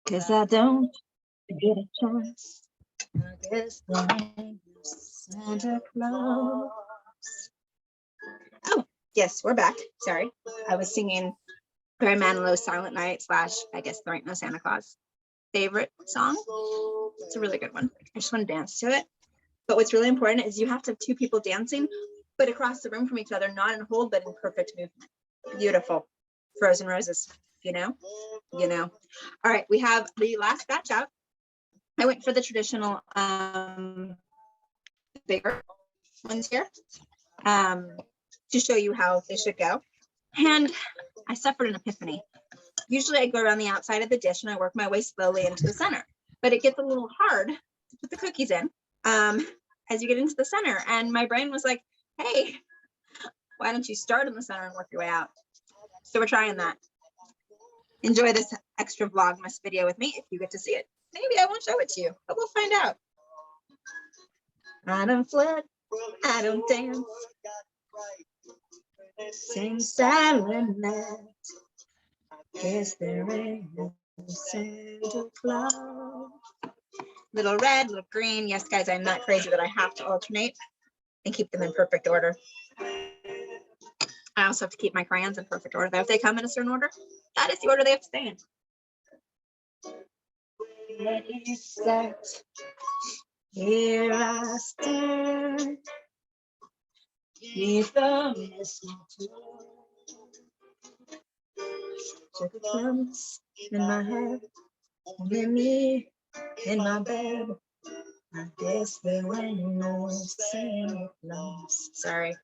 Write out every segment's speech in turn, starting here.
'cause I don't get a chance. I guess there ain't no Santa Claus. Oh, yes, we're back. Sorry. I was singing Barry Manilow's Silent Night / I guess There Ain't No Santa Claus favorite song. It's a really good one. I just want to dance to it. But what's really important is you have to have two people dancing, but across the room from each other, not in hold, but in perfect movement. Beautiful. Frozen roses, you know? You know. All right, we have the last batch out. I went for the traditional bigger ones here to show you how they should go. And I suffered an epiphany. Usually I go around the outside of the dish and I work my way slowly into the center, but it gets a little hard to put the cookies in as you get into the center. And my brain was like, hey, why don't you start in the center and work your way out? So we're trying that. Enjoy this extra Vlogmas video with me if you get to see it. Maybe I won't show it to you, but we'll find out. I don't flirt, I don't dance, sing silent night. Guess there ain't no Santa Claus. Little red, little green. Yes, guys, I'm not crazy that I have to alternate and keep them in perfect order. I also have to keep my crayons in perfect order, though. If they come in a certain order, that is the order they have to stay in. Ready, set, here I stand, neath the mistletoe. Sugar plums in my head, only me in my bed. I guess there ain't no Santa Claus. Sorry,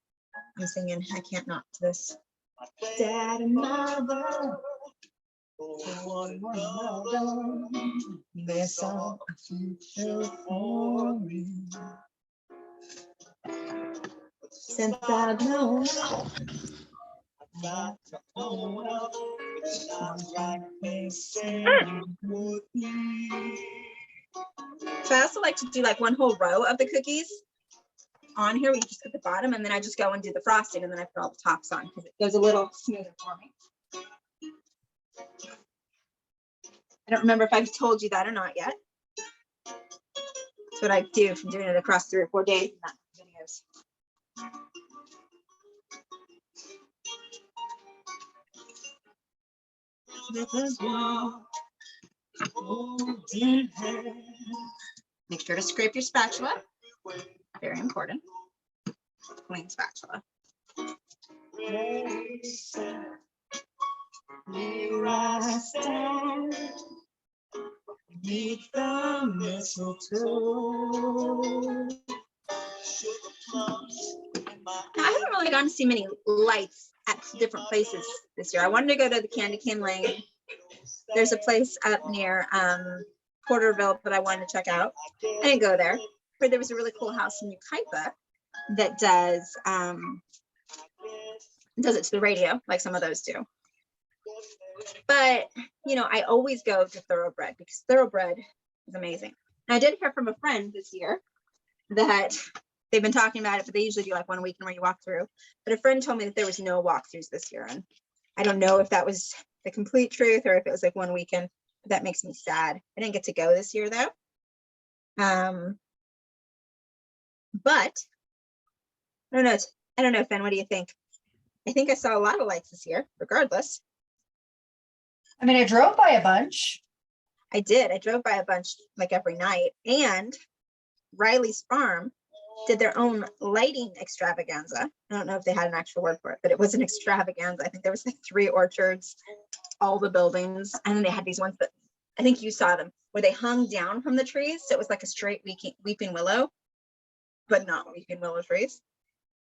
I'm singing. I can't not to this. Dad and mother, one another, they saw a future for me. Since I've known, but I also like to do like one whole row of the cookies on here. We just put the bottom and then I just go and do the frosting and then I put all the tops on because it goes a little smoother for me. I don't remember if I've told you that or not yet. That's what I do from doing it across 3 or 4 days in that videos. Make sure to scrape your spatula. Very important. Clean spatula. Here I stand, beneath the mistletoe. Now, I haven't really gotten to see many lights at different places this year. I wanted to go to the Candy Cane Lane. There's a place up near Porterville that I wanted to check out. I didn't go there, but there was a really cool house in Yucaipa that does it to the radio, like some of those do. But, you know, I always go to Thoroughbred because Thoroughbred is amazing. And I did hear from a friend this year that they've been talking about it, but they usually do like one weekend where you walk through. But a friend told me that there was no walkthroughs this year. And I don't know if that was the complete truth or if it was like one weekend. But that makes me sad. I didn't get to go this year though. But I don't know. I don't know, Fen, what do you think? I think I saw a lot of lights this year, regardless. I mean, I drove by a bunch. I did. I drove by a bunch like every night. And Riley's Farm did their own lighting extravaganza. I don't know if they had an actual word for it, but it was an extravaganza. I think there was like 3 orchards, all the buildings. And then they had these ones that I think you saw them where they hung down from the trees. So it was like a straight weeping willow, but not weeping willow trees.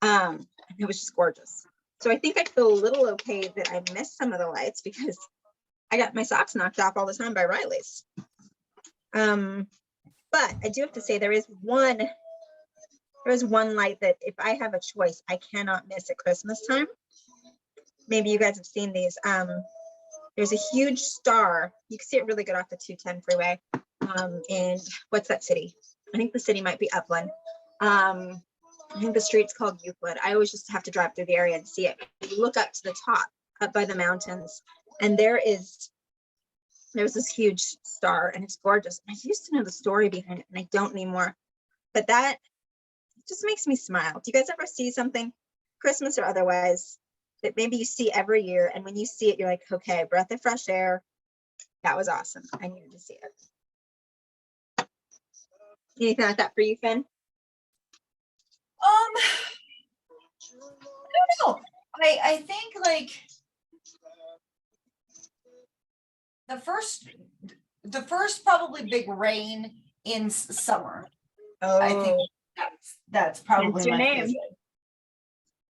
It was just gorgeous. So I think I feel a little okay that I missed some of the lights because I got my socks knocked off all the time by Riley's. But I do have to say there is one light that if I have a choice, I cannot miss at Christmas time. Maybe you guys have seen these. There's a huge star. You can see it really good off the 210 freeway. In what's that city? I think the city might be Upland. I think the street's called Euclid. I always just have to drive through the area and see it. You look up to the top, up by the mountains, and there is There's this huge star and it's gorgeous. I used to know the story behind it and I don't anymore. But that just makes me smile. Do you guys ever see something, Christmas or otherwise, that maybe you see every year, and when you see it, you're like, okay, breath of fresh air. That was awesome. I needed to see it. Anything like that for you, Finn? I don't know. I think like the first probably big rain in summer. I think that's probably Hence your my name. favorite.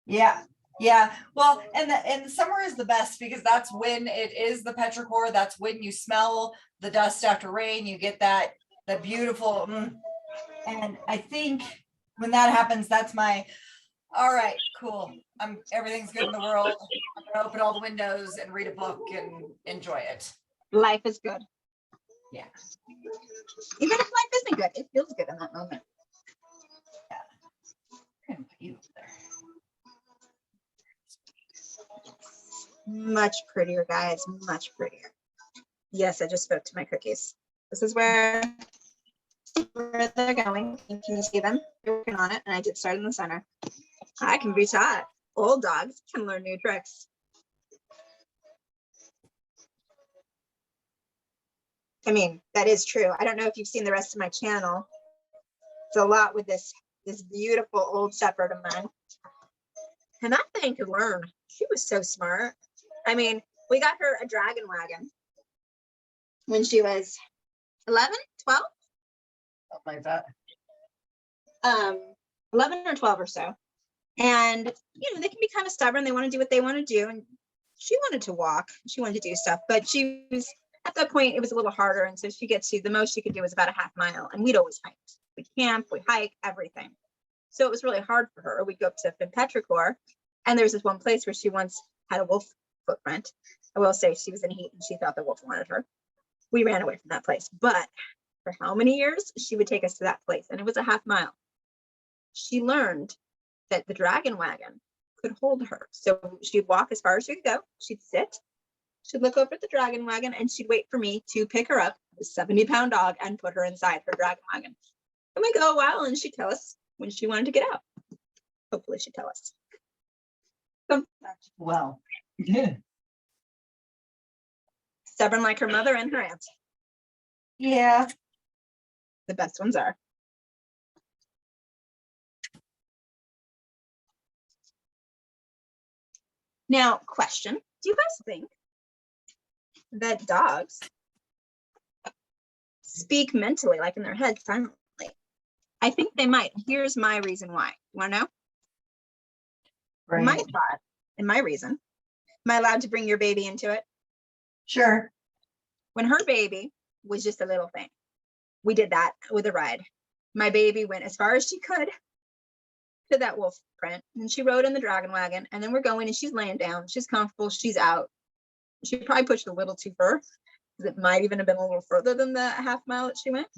Yeah. Yeah. Well, and the summer is the best because that's when it is the petrichor. That's when you smell the dust after rain. You get that beautiful. And I think when that happens, that's my all right, cool. Everything's good in the world. I'm gonna open all the windows and read a book and enjoy it. Life is good. Yeah. Even if life isn't good, it feels good in that moment. I'm gonna put you up there. Much prettier, guys, much prettier. Yes, I just spoke to my cookies. This is where they're going. Can you see them? They're working on it, and I did start in the center. I can be taught. Old dogs can learn new tricks. I mean, that is true. I don't know if you've seen the rest of my channel. It's a lot with this beautiful old shepherd of mine. And that thing could learn. She was so smart. I mean, we got her a dragon wagon when she was 11, 12? Something like that. 11 or 12 or so. And, you know, they can be kind of stubborn. They want to do what they want to do. And she wanted to walk. She wanted to do stuff. But she was, at that point, it was a little harder. And so she gets to, the most she could do was about a half mile. And we'd always hike. We camp, we hike, everything. So it was really hard for her. We'd go up to Petrichor. And there's this one place where she once had a wolf footprint. I will say she was in heat and she thought the wolf wanted her. We ran away from that place. But for how many years? She would take us to that place. And it was a half mile. She learned that the dragon wagon could hold her. So she'd walk as far as she could go. She'd sit. She'd look over at the dragon wagon and she'd wait for me to pick her up, a 70-pound dog, and put her inside her dragon wagon. And we go a while and she'd tell us when she wanted to get out. Hopefully she'd tell us. Well, yeah. Stubborn like her mother and her aunt. Yeah. The best ones are. Now, question, do you guys think that dogs speak mentally, like in their head silently? I think they might. Here's my reason why. You want to know? Right. My thought and my reason. Am I allowed to bring your baby into it? Sure. When her baby was just a little thing, we did that with a ride. My baby went as far as she could to that wolf print, and she rode in the dragon wagon, and then we're going and she's laying down. She's comfortable. She's out. She probably pushed a little too far, because it might even have been a little further than the half mile that she went.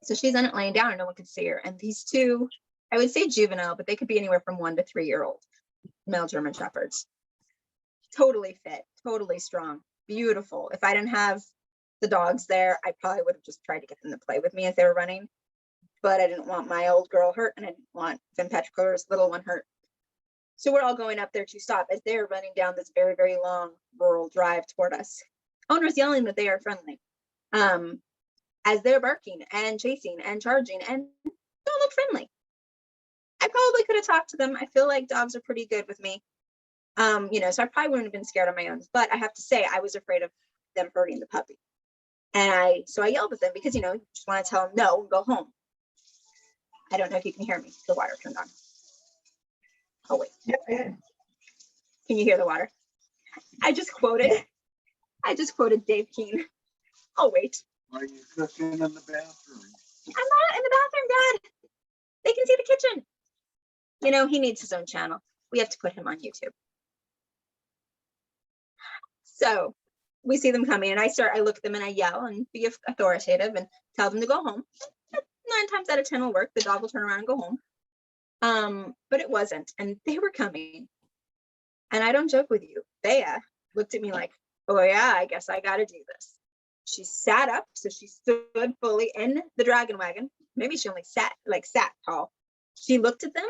So she's in it laying down and no one could see her. And these two, I would say juvenile, but they could be anywhere from 1 to 3 year old male German shepherds. Totally fit, totally strong, beautiful. If I didn't have the dogs there, I probably would have just tried to get them to play with me as they were running. But I didn't want my old girl hurt and I didn't want Finn Petrichor's little one hurt. So we're all going up there to stop as they're running down this very, very long rural drive toward us. Owners yelling that they are friendly. As they're barking and chasing and charging and don't look friendly. I probably could have talked to them. I feel like dogs are pretty good with me. You know, so I probably wouldn't have been scared on my own, but I have to say I was afraid of them hurting the puppy. And so I yelled at them because, you know, you just want to tell them no and go home. I don't know if you can hear me. The water turned on. Oh, wait. Yeah. Can you hear the water? I just quoted Dave Keene. Oh, wait. Are you cooking in the bathroom? I'm not in the bathroom, Dad. They can see the kitchen. You know, he needs his own channel. We have to put him on YouTube. So we see them coming and I look at them and I yell and be authoritative and tell them to go home. 9 times out of 10 will work. The dog will turn around and go home. But it wasn't. And they were coming. And I don't joke with you. Thea looked at me like, oh yeah, I guess I gotta do this. She sat up, so she stood fully in the dragon wagon. Maybe she only sat tall. She looked at them.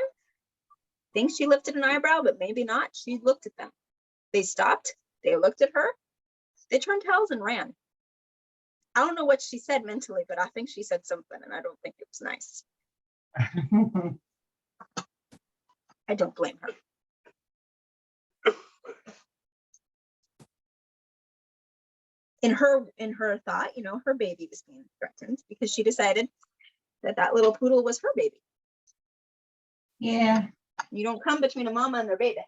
Thinks she lifted an eyebrow, but maybe not. She looked at them. They stopped. They looked at her. They turned tails and ran. I don't know what she said mentally, but I think she said something, and I don't think it was nice. I don't blame her. In her thought, you know, her baby was being threatened because she decided that that little poodle was her baby. Yeah. You don't come between a mama and their baby.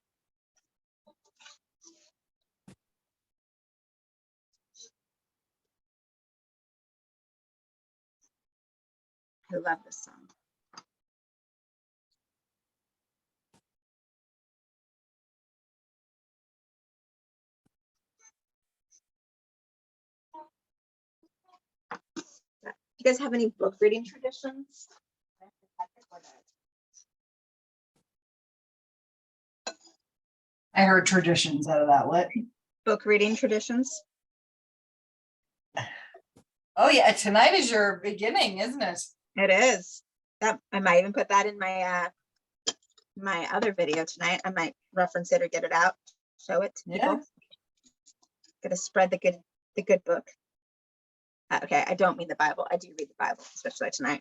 I love this song. You guys have any book reading traditions? I heard traditions out of that. What? Book reading traditions? Oh yeah, tonight is your beginning, isn't it? It is. That I might even put that in my my other video tonight. I might reference it or get it out, show it to people. Yeah. Gonna spread the good book. Okay, I don't mean the Bible. I do read the Bible, especially tonight.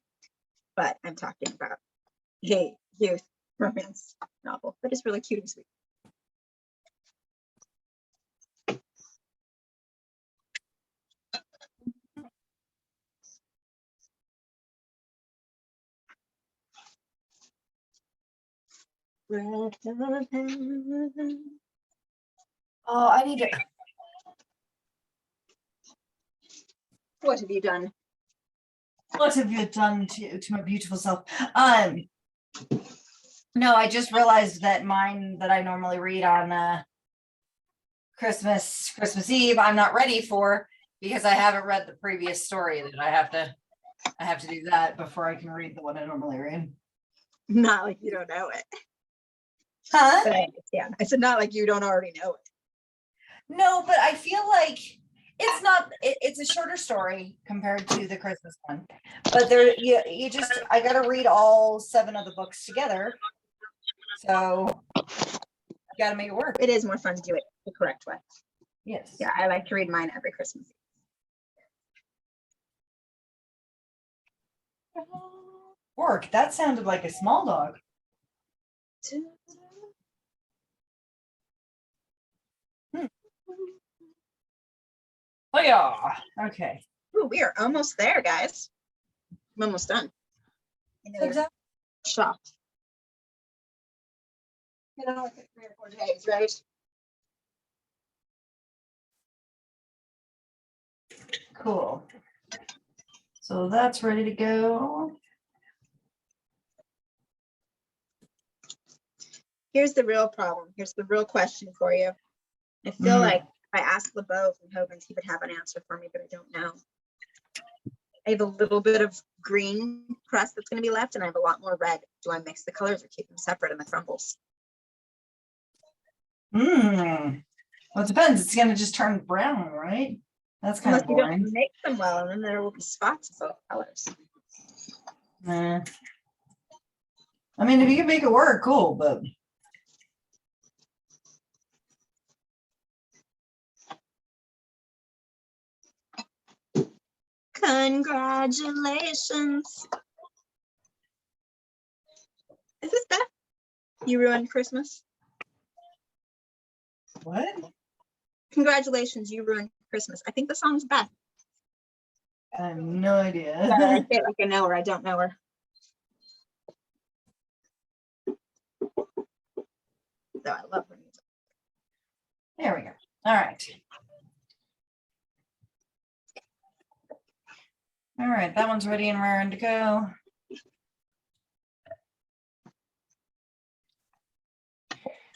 But I'm talking about a youth romance novel that is really cute and sweet. Oh, I need to. What have you done? What have you done to my beautiful self? No, I just realized that mine that I normally read on Christmas Eve, I'm not ready for because I haven't read the previous story that I have to do that before I can read the one I normally read. Not like you don't know it. Huh? But I said not like you don't already know it. No, but I feel like it's not, it's a shorter story compared to the Christmas one. But there, you just, I got to read all 7 of the books together. So you got to make it work. It is more fun to do it the correct way. Yes. Yeah, I like to read mine every Christmas. Work. That sounded like a small dog. Oh yeah. Okay. Ooh, we are almost there, guys. I'm almost done. Exactly. Shocked. You know, like 3 or 4 days, right? Cool. So that's ready to go. Here's the real problem. Here's the real question for you. I feel like if I asked LeBeau from Hogan's, he would have an answer for me, but I don't know. I have a little bit of green crust that's going to be left, and I have a lot more red. Do I mix the colors or keep them separate in the crumbles? Well, it depends. It's going to just turn brown, right? That's kind of boring. You don't mix them well, and then there will be spots of both colors. I mean, if you can make it work, cool, but Congratulations. Is this Beth? You ruined Christmas. what? Congratulations, you ruined Christmas. I think the song's Beth. I have no idea. I feel like I know her. I don't know her. Though I love her music. There we go. All right. All right, that one's ready and raring to go.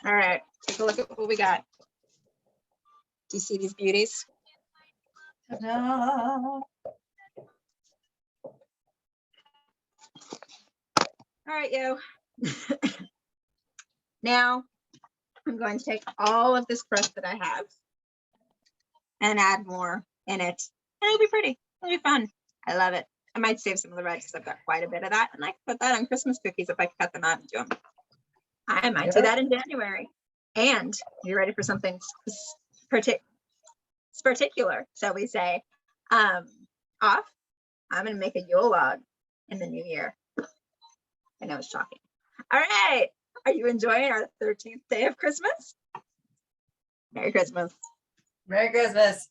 All right, take a look at what we got. Do you see these beauties? Ta-da. All right, yo. Now I'm going to take all of this crust that I have and add more in it. And it'll be pretty. It'll be fun. I love it. I might save some of the red because I've got quite a bit of that. And I can put that on Christmas cookies if I cut them out and do them. I might do Yeah. that in January. And you're ready for something particular, shall we say, off. I'm going to make a Yule log in the new year. I know it's shocking. All right. Are you enjoying our 13th day of Christmas? Merry Christmas. Merry Christmas.